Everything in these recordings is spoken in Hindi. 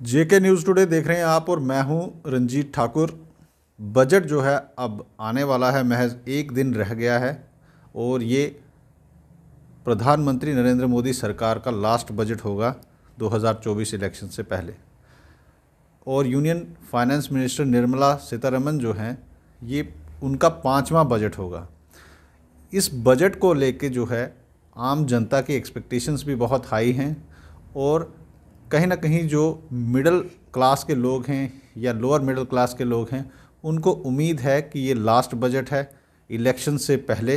जेके न्यूज़ टुडे देख रहे हैं आप और मैं हूं रंजीत ठाकुर। बजट जो है अब आने वाला है, महज एक दिन रह गया है और ये प्रधानमंत्री नरेंद्र मोदी सरकार का लास्ट बजट होगा 2024 इलेक्शन से पहले। और union finance minister Nirmala Sitharaman जो हैं, ये उनका 5वां बजट होगा। इस बजट को लेके जो है आम जनता की एक्सपेक्टेशंस भी बहुत हाई हैं और कहीं ना कहीं जो मिडिल क्लास के लोग हैं या लोअर मिडिल क्लास के लोग हैं, उनको उम्मीद है कि ये लास्ट बजट है इलेक्शन से पहले।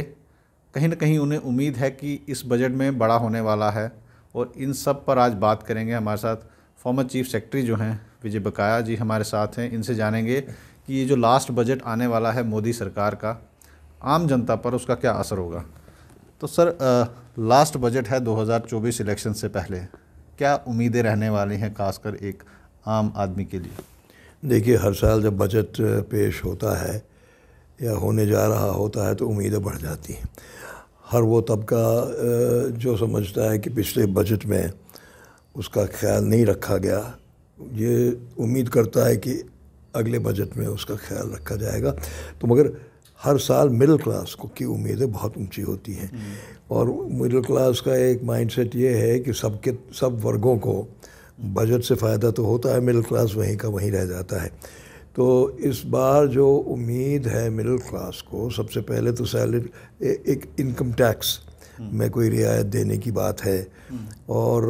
कहीं ना कहीं उन्हें उम्मीद है कि इस बजट में बड़ा होने वाला है और इन सब पर आज बात करेंगे। हमारे साथ फॉर्मर चीफ सेक्रेटरी जो हैं विजय बकाया जी हमारे साथ हैं। इनसे जानेंगे कि ये जो लास्ट बजट आने वाला है मोदी सरकार का, आम जनता पर उसका क्या असर होगा। तो सर, लास्ट बजट है 2024 इलेक्शन से पहले, क्या उम्मीदें रहने वाली हैं खासकर एक आम आदमी के लिए? देखिए, हर साल जब बजट पेश होता है या होने जा रहा होता है तो उम्मीदें बढ़ जाती हैं। हर वो तबका जो समझता है कि पिछले बजट में उसका ख्याल नहीं रखा गया, ये उम्मीद करता है कि अगले बजट में उसका ख्याल रखा जाएगा। तो मगर हर साल मिडिल क्लास को की उम्मीदें बहुत ऊंची होती हैं और मिडिल क्लास का एक माइंडसेट ये है कि सब वर्गों को बजट से फ़ायदा तो होता है, मिडिल क्लास वहीं का वहीं रह जाता है। तो इस बार जो उम्मीद है मिडिल क्लास को, सबसे पहले तो सैलरी, एक इनकम टैक्स में कोई रियायत देने की बात है और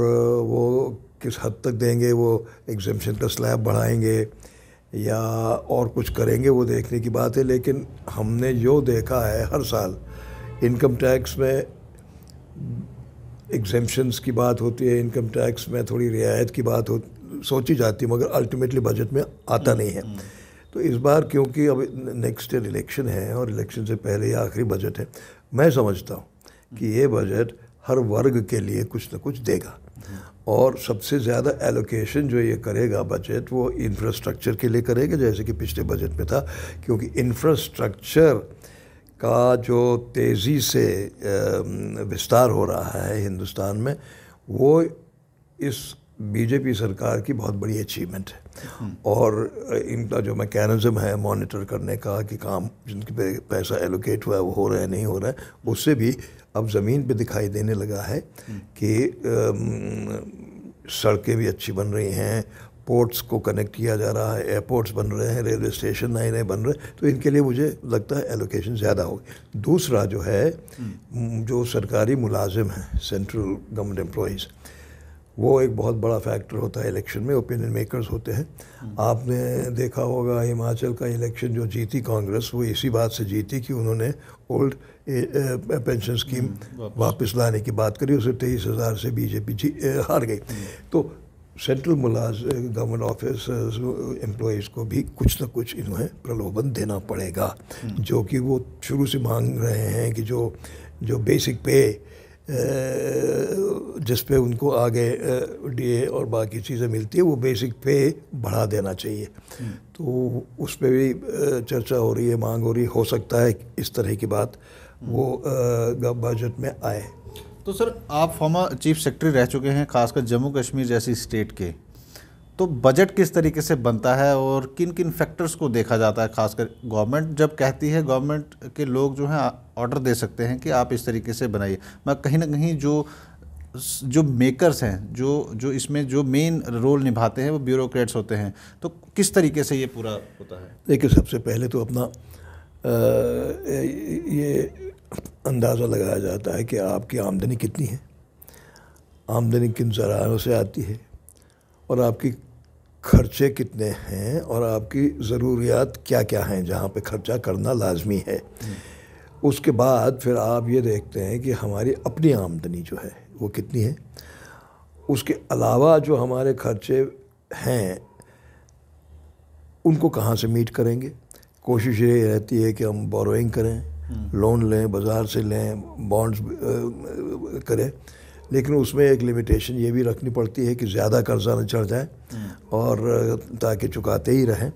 वो किस हद तक देंगे, वो एग्जेम्पशन का स्लैब बढ़ाएंगे या और कुछ करेंगे, वो देखने की बात है। लेकिन हमने जो देखा है हर साल इनकम टैक्स में एग्जेम्पशंस की बात होती है, इनकम टैक्स में थोड़ी रियायत की बात सोची जाती है, मगर अल्टीमेटली बजट में आता नहीं है। तो इस बार क्योंकि अब नेक्स्ट ईयर इलेक्शन है और इलेक्शन से पहले ये आखिरी बजट है, मैं समझता हूँ कि ये बजट हर वर्ग के लिए कुछ न कुछ देगा और सबसे ज़्यादा एलोकेशन जो ये करेगा बजट, वो इंफ्रास्ट्रक्चर के लिए करेगा, जैसे कि पिछले बजट में था। क्योंकि इंफ्रास्ट्रक्चर का जो तेज़ी से विस्तार हो रहा है हिंदुस्तान में, वो इस बीजेपी सरकार की बहुत बड़ी अचीवमेंट है। और इनका जो मैकेनिज़्म है मॉनिटर करने का कि काम जिनके पे पैसा एलोकेट हुआ है वो हो रहा है नहीं हो रहा है, उससे भी अब ज़मीन पे दिखाई देने लगा है कि सड़कें भी अच्छी बन रही हैं, पोर्ट्स को कनेक्ट किया जा रहा है, एयरपोर्ट्स बन रहे हैं, रेलवे स्टेशन नए नए बन रहे हैं। तो इनके लिए मुझे लगता है एलोकेशन ज़्यादा होगी। दूसरा जो है, जो सरकारी मुलाजिम हैं, सेंट्रल गवर्नमेंट एम्प्लॉइज़, वो एक बहुत बड़ा फैक्टर होता है इलेक्शन में, ओपिनियन मेकर्स होते हैं। आपने देखा होगा हिमाचल का इलेक्शन जो जीती कांग्रेस, वो इसी बात से जीती कि उन्होंने ओल्ड पेंशन स्कीम वापस लाने की बात करी, उसे 23,000 से बीजेपी हार गई। तो सेंट्रल गवर्नमेंट ऑफिसर्स एम्प्लॉइज़ को भी कुछ न कुछ इन्हें प्रलोभन देना पड़ेगा, जो कि वो शुरू से मांग रहे हैं कि जो बेसिक पे जिस पे उनको आगे डीए और बाकी चीज़ें मिलती है, वो बेसिक पे बढ़ा देना चाहिए। तो उस पर भी चर्चा हो रही है, मांग हो रही है। हो सकता है इस तरह की बात वो बजट में आए। तो सर, आप फॉर्मर चीफ सेक्रेटरी रह चुके हैं, खासकर जम्मू कश्मीर जैसी स्टेट के, तो बजट किस तरीके से बनता है और किन किन फैक्टर्स को देखा जाता है? खासकर गवर्नमेंट जब कहती है, गवर्नमेंट के लोग जो हैं ऑर्डर दे सकते हैं कि आप इस तरीके से बनाइए, मैं कहीं ना कहीं जो मेकर्स हैं, जो इसमें जो मेन रोल निभाते हैं, वो ब्यूरोक्रेट्स होते हैं। तो किस तरीके से ये पूरा होता है? देखिए, सबसे पहले तो अपना ये अंदाज़ा लगाया जाता है कि आपकी आमदनी कितनी है, आमदनी किन ज़रायों से आती है और आपकी खर्चे कितने हैं और आपकी ज़रूरियात क्या क्या हैं जहाँ पे खर्चा करना लाजमी है। उसके बाद फिर आप ये देखते हैं कि हमारी अपनी आमदनी जो है वो कितनी है, उसके अलावा जो हमारे खर्चे हैं उनको कहाँ से मीट करेंगे। कोशिश ये रहती है कि हम बोरोइंग करें, लोन लें, बाज़ार से लें, बॉन्ड्स करें, लेकिन उसमें एक लिमिटेशन ये भी रखनी पड़ती है कि ज़्यादा कर्जा न चढ़ जाए और ताकि चुकाते ही रहें।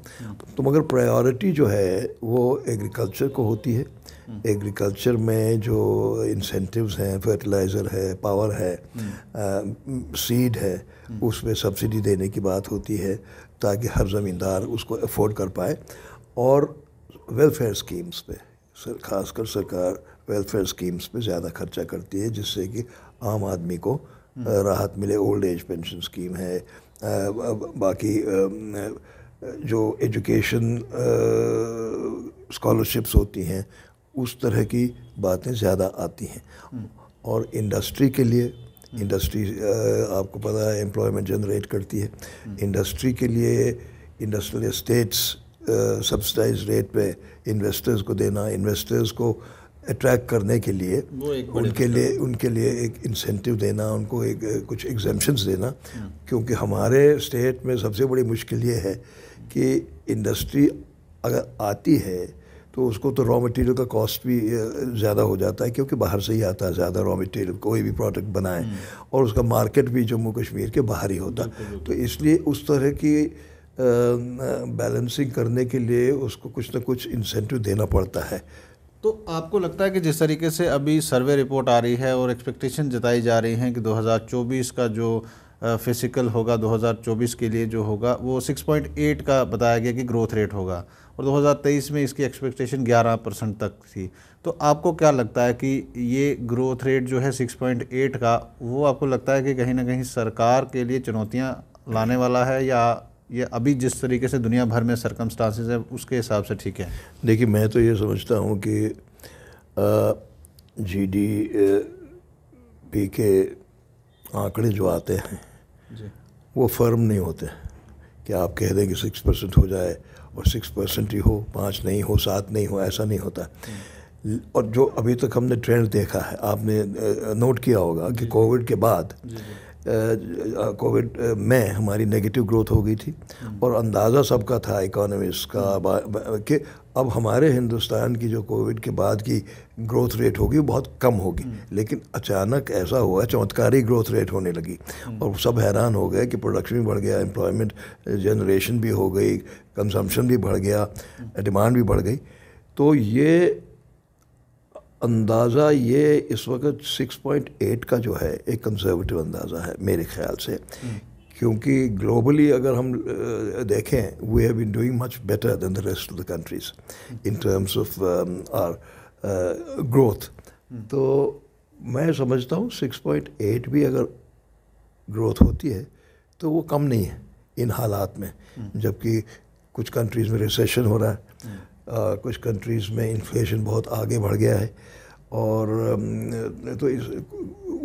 तो मगर प्रायोरिटी जो है वो एग्रीकल्चर को होती है। एग्रीकल्चर में जो इंसेंटिव्स हैं, फर्टिलाइज़र है, पावर है, सीड है, उसमें सब्सिडी देने की बात होती है ताकि हर ज़मींदार उसको अफोर्ड कर पाए। और वेलफेयर स्कीम्स पे खासकर सरकार वेलफेयर स्कीम्स पे ज़्यादा खर्चा करती है, जिससे कि आम आदमी को राहत मिले। ओल्ड एज पेंशन स्कीम है, बाकी जो एजुकेशन स्कॉलरशिप्स होती हैं, उस तरह की बातें ज़्यादा आती हैं। और इंडस्ट्री के लिए, इंडस्ट्री आपको पता है एम्प्लॉयमेंट जनरेट करती है। इंडस्ट्री के लिए इंडस्ट्रियल एस्टेट्स सब्सिडाइज रेट पे इन्वेस्टर्स को देना, इन्वेस्टर्स को अट्रैक्ट करने के लिए उनके लिए एक इंसेंटिव देना, उनको एक कुछ एग्जेम्पशंस देना। क्योंकि हमारे स्टेट में सबसे बड़ी मुश्किल ये है कि इंडस्ट्री अगर आती है तो उसको तो रॉ मटेरियल का कॉस्ट भी ज़्यादा हो जाता है, क्योंकि बाहर से ही आता है ज़्यादा रॉ मटेरियल, कोई भी प्रोडक्ट बनाए, और उसका मार्केट भी जम्मू कश्मीर के बाहर ही होता है। तो इसलिए उस तरह की बैलेंसिंग करने के लिए उसको कुछ ना कुछ इंसेंटिव देना पड़ता है। तो आपको लगता है कि जिस तरीके से अभी सर्वे रिपोर्ट आ रही है और एक्सपेक्टेशन जताई जा रही है कि 2024 का जो फिजिकल होगा 2024 के लिए जो होगा वो 6.8 का बताया गया कि ग्रोथ रेट होगा, और 2023 में इसकी एक्सपेक्टेशन 11% तक थी। तो आपको क्या लगता है कि ये ग्रोथ रेट जो है 6.8 का, वो आपको लगता है कि कहीं ना कहीं सरकार के लिए चुनौतियां लाने वाला है, या ये अभी जिस तरीके से दुनिया भर में सरकमस्टांसेस है उसके हिसाब से ठीक है? देखिए, मैं तो ये समझता हूँ कि GDP के आंकड़े जो आते हैं वो फर्म नहीं होते कि आप कह दें कि 6% हो जाए और 6% ही हो, 5 नहीं हो, 7 नहीं हो, ऐसा नहीं होता। और जो अभी तक हमने ट्रेंड देखा है, आपने नोट किया होगा कि कोविड के बाद कोविड में हमारी नेगेटिव ग्रोथ हो गई थी, और अंदाज़ा सबका था इकोनॉमिस्ट का कि अब हमारे हिंदुस्तान की जो कोविड के बाद की ग्रोथ रेट होगी वो बहुत कम होगी। लेकिन अचानक ऐसा हुआ, चमत्कारी ग्रोथ रेट होने लगी, और सब हैरान हो गए कि प्रोडक्शन भी बढ़ गया, एम्प्लॉयमेंट जनरेशन भी हो गई, कंजम्पशन भी बढ़ गया, डिमांड भी बढ़ गई। तो ये अंदाज़ा ये इस वक्त 6.8 का जो है एक कंजर्वेटिव अंदाज़ा है मेरे ख्याल से, क्योंकि ग्लोबली अगर हम देखें, we have been doing much better than the rest of the countries in terms of our growth. तो मैं समझता हूँ 6.8 भी अगर ग्रोथ होती है तो वो कम नहीं है इन हालात में, जबकि कुछ कंट्रीज़ में रिसेशन हो रहा है, कुछ कंट्रीज़ में इन्फ्लेशन बहुत आगे बढ़ गया है, और तो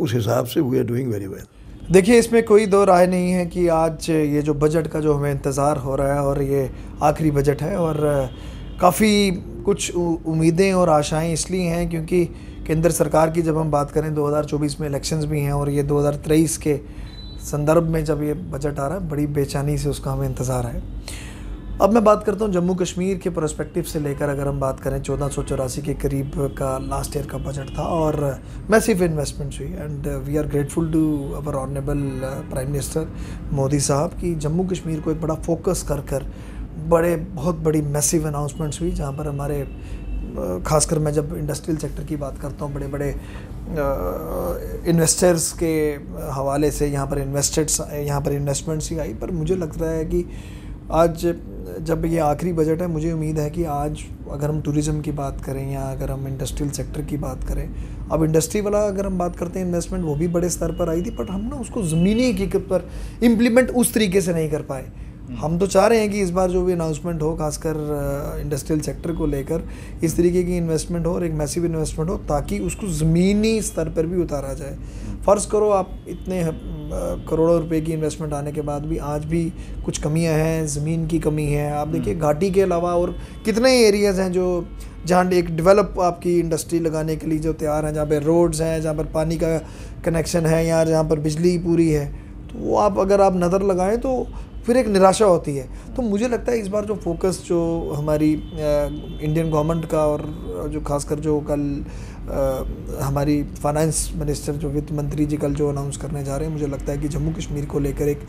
उस हिसाब से we are doing very well. देखिए, इसमें कोई दो राय नहीं है कि आज ये जो बजट का जो हमें इंतज़ार हो रहा है, और ये आखिरी बजट है, और काफ़ी कुछ उम्मीदें और आशाएं इसलिए हैं क्योंकि केंद्र सरकार की जब हम बात करें 2024 में इलेक्शंस भी हैं, और ये 2023 के संदर्भ में जब ये बजट आ रहा है, बड़ी बेचैनी से उसका हमें इंतज़ार है। अब मैं बात करता हूँ जम्मू कश्मीर के पर्सपेक्टिव से लेकर। अगर हम बात करें 1484 के करीब का लास्ट ईयर का बजट था, और मैसिव इन्वेस्टमेंट्स हुई, and we are grateful to our honourable prime minister Modi साहब कि जम्मू कश्मीर को एक बड़ा फोकस कर बहुत बड़ी मैसिव अनाउंसमेंट्स हुई, जहाँ पर हमारे खासकर मैं जब इंडस्ट्रियल सेक्टर की बात करता हूँ, बड़े बड़े इन्वेस्टर्स के हवाले से यहाँ पर इन्वेस्टमेंट्स ही आई। पर मुझे लग रहा है कि आज जब ये आखिरी बजट है, मुझे उम्मीद है कि आज अगर हम टूरिज़्म की बात करें या अगर हम इंडस्ट्रियल सेक्टर की बात करें, अब इंडस्ट्री वाला अगर हम बात करते हैं इन्वेस्टमेंट, वो भी बड़े स्तर पर आई थी, बट हम ना उसको ज़मीनी हकीकत पर इम्प्लीमेंट उस तरीके से नहीं कर पाए। हम तो चाह रहे हैं कि इस बार जो भी अनाउंसमेंट हो, खासकर इंडस्ट्रियल सेक्टर को लेकर, इस तरीके की इन्वेस्टमेंट हो और एक मैसिव इन्वेस्टमेंट हो, ताकि उसको ज़मीनी स्तर पर भी उतारा जाए। फ़र्ज़ करो आप इतने करोड़ों रुपए की इन्वेस्टमेंट आने के बाद भी आज भी कुछ कमियां हैं, ज़मीन की कमी है। आप देखिए, घाटी के अलावा और कितने एरियाज़ हैं जो जहाँ एक डेवलप आपकी इंडस्ट्री लगाने के लिए जो तैयार हैं, जहाँ पर रोड्स हैं, जहाँ पर पानी का कनेक्शन है, या जहाँ पर बिजली पूरी है, तो वो अगर आप नज़र लगाएं तो फिर एक निराशा होती है। तो मुझे लगता है इस बार जो फोकस जो हमारी इंडियन गवर्नमेंट का, और जो खासकर जो कल हमारी फाइनेंस मिनिस्टर, जो वित्त मंत्री जी कल जो अनाउंस करने जा रहे हैं, मुझे लगता है कि जम्मू कश्मीर को लेकर एक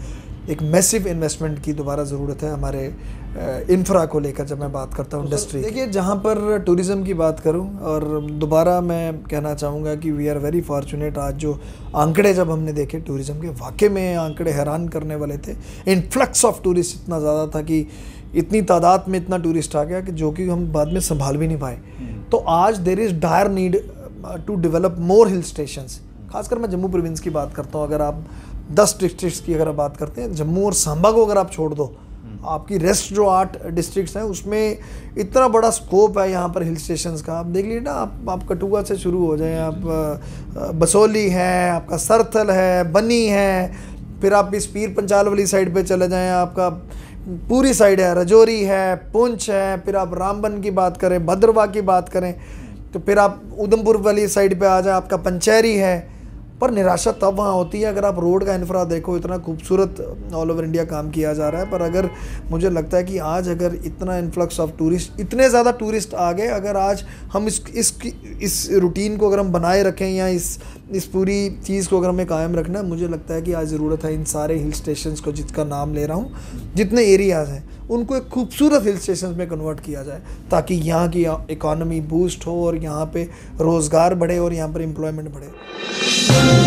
एक मैसिव इन्वेस्टमेंट की दोबारा ज़रूरत है हमारे इंफ्रा को लेकर। जब मैं बात करता हूँ इंडस्ट्री, देखिए जहाँ पर टूरिज़्म की बात करूँ, और दोबारा मैं कहना चाहूँगा कि वी आर वेरी फॉर्चुनेट। आज जो आंकड़े जब हमने देखे टूरिज़्म के, वाकई में आंकड़े हैरान करने वाले थे। इन्फ्लक्स ऑफ टूरिस्ट इतना ज़्यादा था कि इतनी तादाद में इतना टूरिस्ट आ गया कि जो कि हम बाद में संभाल भी नहीं पाए। तो आज there is dire need to develop more hill stations. खासकर मैं जम्मू प्रोविंस की बात करता हूँ। अगर आप 10 डिस्ट्रिक्ट्स की अगर आप बात करते हैं, जम्मू और सांबा को अगर आप छोड़ दो, आपकी रेस्ट जो 8 डिस्ट्रिक्ट्स हैं उसमें इतना बड़ा स्कोप है यहाँ पर हिल स्टेशंस का। आप देख लीजिए ना, आप कठुआ से शुरू हो जाएं, आप बसोली है, आपका सरथल है, बनी है, फिर आप इस पीर पंचाल वाली साइड पे चले जाएं, आपका पूरी साइड है, रजौरी है, पुंछ है, फिर आप रामबन की बात करें, भद्रवाह की बात करें, तो फिर आप उधमपुर वाली साइड पे आ जाए, आपका पंचैरी है। पर निराशा तब वहाँ होती है अगर आप रोड का इंफ्रा देखो, इतना खूबसूरत ऑल ओवर इंडिया काम किया जा रहा है, पर अगर मुझे लगता है कि आज अगर इतना इन्फ्लक्स ऑफ टूरिस्ट, इतने ज़्यादा टूरिस्ट आ गए, अगर आज हम इस रूटीन को अगर हम बनाए रखें या इस पूरी चीज़ को अगर हमें कायम रखना है, मुझे लगता है कि आज ज़रूरत है इन सारे हिल स्टेशंस को, जिसका नाम ले रहा हूँ, जितने एरियाज़ हैं उनको एक खूबसूरत हिल स्टेशन में कन्वर्ट किया जाए, ताकि यहाँ की इकॉनमी बूस्ट हो और यहाँ पे रोज़गार बढ़े और यहाँ पर एम्प्लॉयमेंट बढ़े।